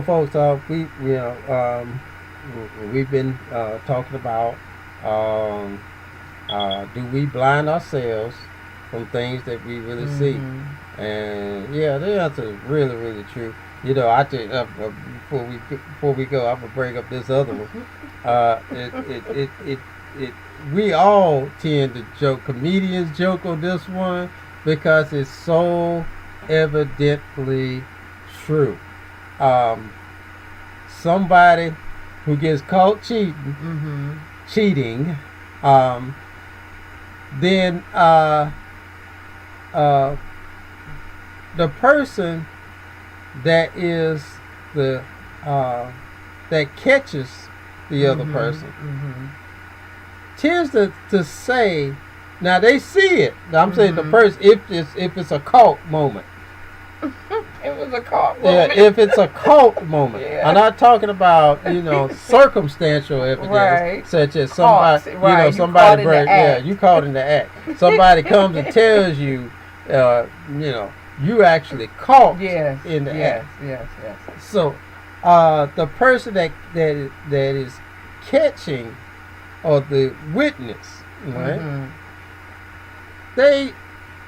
Folks, we've been talking about do we blind ourselves from things that we really see? And the answer is really, really true. I think before we go, I'm gonna bring up this other one. We all tend to joke. Comedians joke on this one because it's so evidently true. Somebody who gets caught cheating, then the person that is that catches the other person tends to say, now they see it. I'm saying the person, if it's a caught moment. It was a cult moment. Yeah, if it's a cult moment. I'm not talking about, circumstantial evidence, such as somebody, somebody you caught in the act. Somebody comes and tells you, you actually caught in the act. Yes. So, the person that is catching, or the witness, right?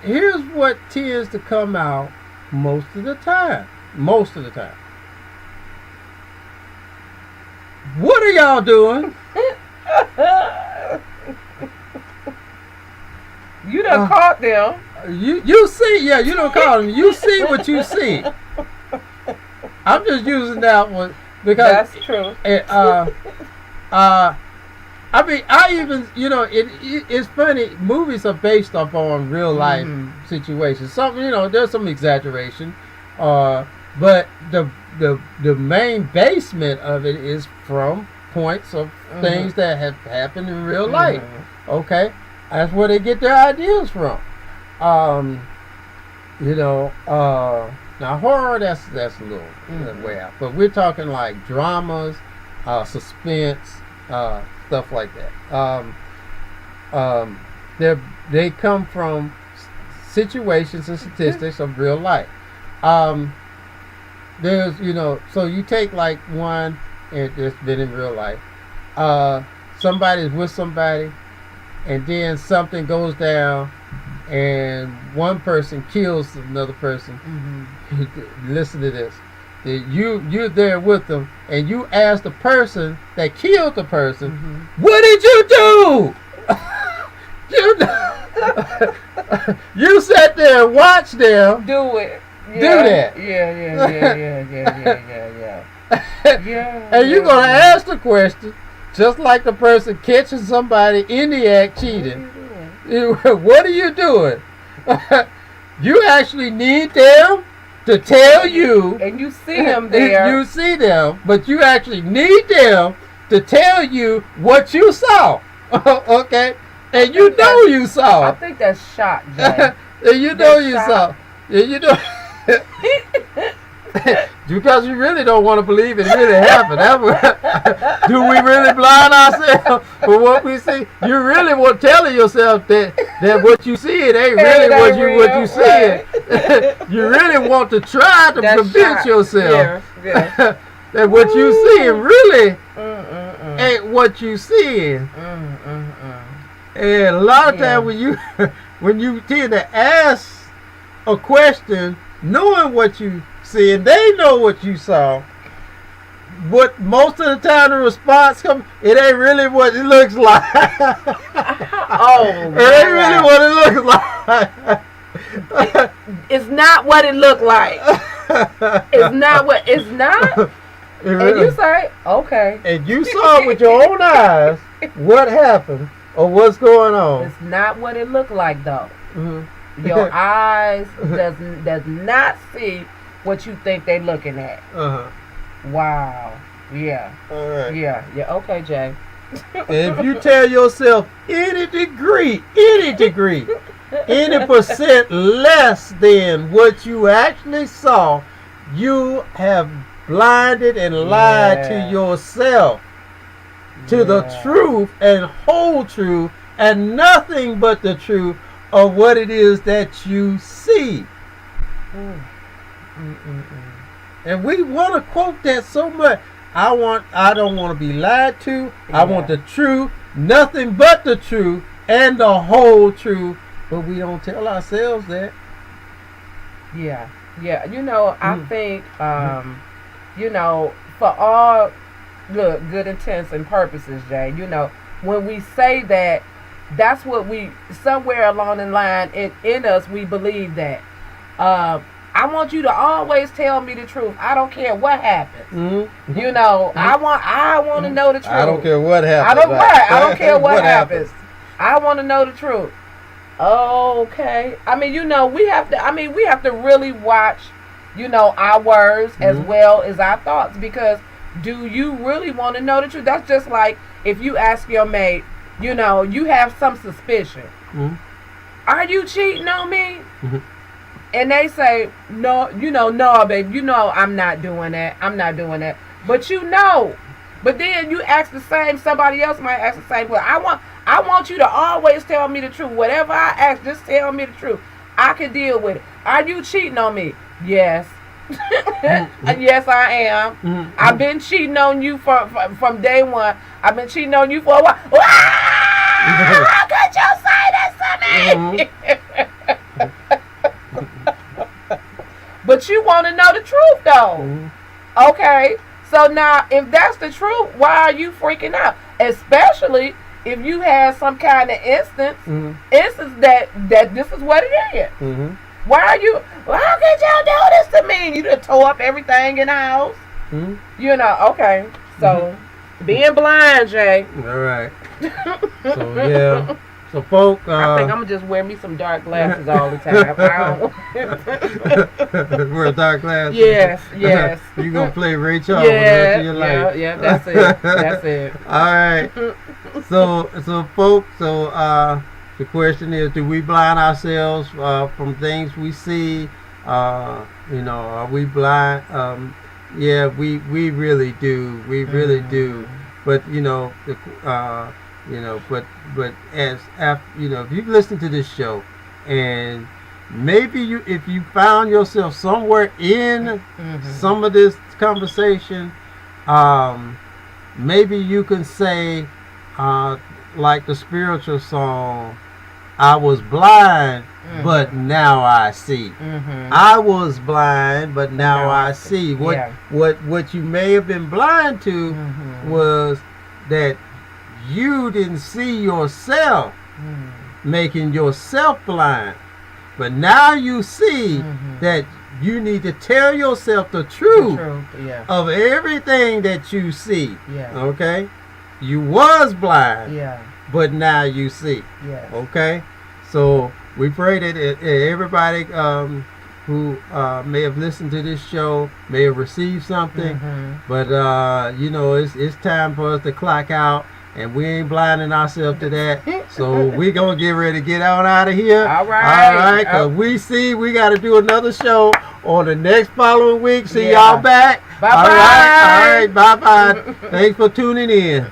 Here's what tends to come out most of the time. What are y'all doing? You done caught them. You see, you done caught them. You see what you see. I'm just using that one because that's true. I mean, I even, it's funny. Movies are based upon real life situations. Some, there's some exaggeration, but the main basement of it is from points of things that have happened in real life. Okay, that's where they get their ideas from. Now horror, that's a little way out. But we're talking like dramas, suspense, stuff like that. They come from situations and statistics of real life. There's, so you take like one, and it's been in real life. Somebody's with somebody, and then something goes down, and one person kills another person. Listen to this. You're there with them, and you ask the person that killed the person, "What did you do?" You sat there and watched them do it. Do that. Yeah. And you're gonna ask the question, just like the person catching somebody in the act cheating. What are you doing? You actually need them to tell you. And you see them there. You see them, but you actually need them to tell you what you saw. Okay? And you know you saw. I think that's shot, Jay. And you know you saw. And you know. Because you really don't want to believe it really happened. Do we really blind ourselves for what we see? You really want telling yourself that what you see it ain't really what you see it. You really want to try to convince yourself that what you see really ain't what you see. And a lot of times when you tend to ask a question, knowing what you see, and they know what you saw, but most of the time the response comes, it ain't really what it looks like. It ain't really what it looks like. It's not what it looked like. It's not. And you say, okay. And you saw with your own eyes what happened or what's going on. It's not what it looked like, though. Your eyes does not see what you think they're looking at. Wow. Yeah. All right. Yeah. Okay, Jay. If you tell yourself any degree, any percent less than what you actually saw, you have blinded and lied to yourself, to the truth and whole truth and nothing but the truth of what it is that you see. And we want to quote that so much. I don't want to be lied to. I want the truth, nothing but the truth and the whole truth. But we don't tell ourselves that. Yeah. I think for all good intents and purposes, Jay, when we say that, that's what we, somewhere along the line in us, we believe that. I want you to always tell me the truth. I don't care what happens. I want to know the truth. I don't care what happens. I don't care what happens. I want to know the truth. Okay. I mean, we have to really watch, our words as well as our thoughts, because do you really want to know the truth? That's just like if you ask your mate, you have some suspicion. Are you cheating on me? And they say, no, babe, I'm not doing that. But then you ask the same, somebody else might ask the same. Well, I want you to always tell me the truth. Whatever I ask, just tell me the truth. I can deal with it. Are you cheating on me? Yes. Yes, I am. I've been cheating on you from day one. I've been cheating on you for a while. How could you say this to me? But you want to know the truth, though. Okay. So now, if that's the truth, why are you freaking out? Especially if you had some kind of instance that this is what it is. Why how could y'all do this to me? You done tore up everything in the house. Okay. So Being blind, Jay. All right. So yeah. So, folk. I think I'm gonna just wear me some dark glasses all the time. Wear dark glasses. Yes. You gonna play Ray Charles for the rest of your life? Yeah. That's it. That's it. All right. So, folks. So, the question is: do we blind ourselves from things we see? Are we blind? Yeah, we really do. We really do. But but as after, if you've listened to this show, and maybe if you found yourself somewhere in some of this conversation, maybe you can say, like the spiritual song, I was blind, but now I see. I was blind, but now I see. What you may have been blind to was that you didn't see yourself making yourself blind. But now you see that you need to tell yourself the truth, of everything that you see. Okay? You was blind, but now you see. Okay? So we pray that everybody who may have listened to this show may have received something. But it's time for us to clock out. And we ain't blinding ourselves to that. So we're going to get ready to get on out of here. All right. Because we got to do another show on the next following week. See y'all back. Bye-bye. All right. Bye-bye. Thanks for tuning in.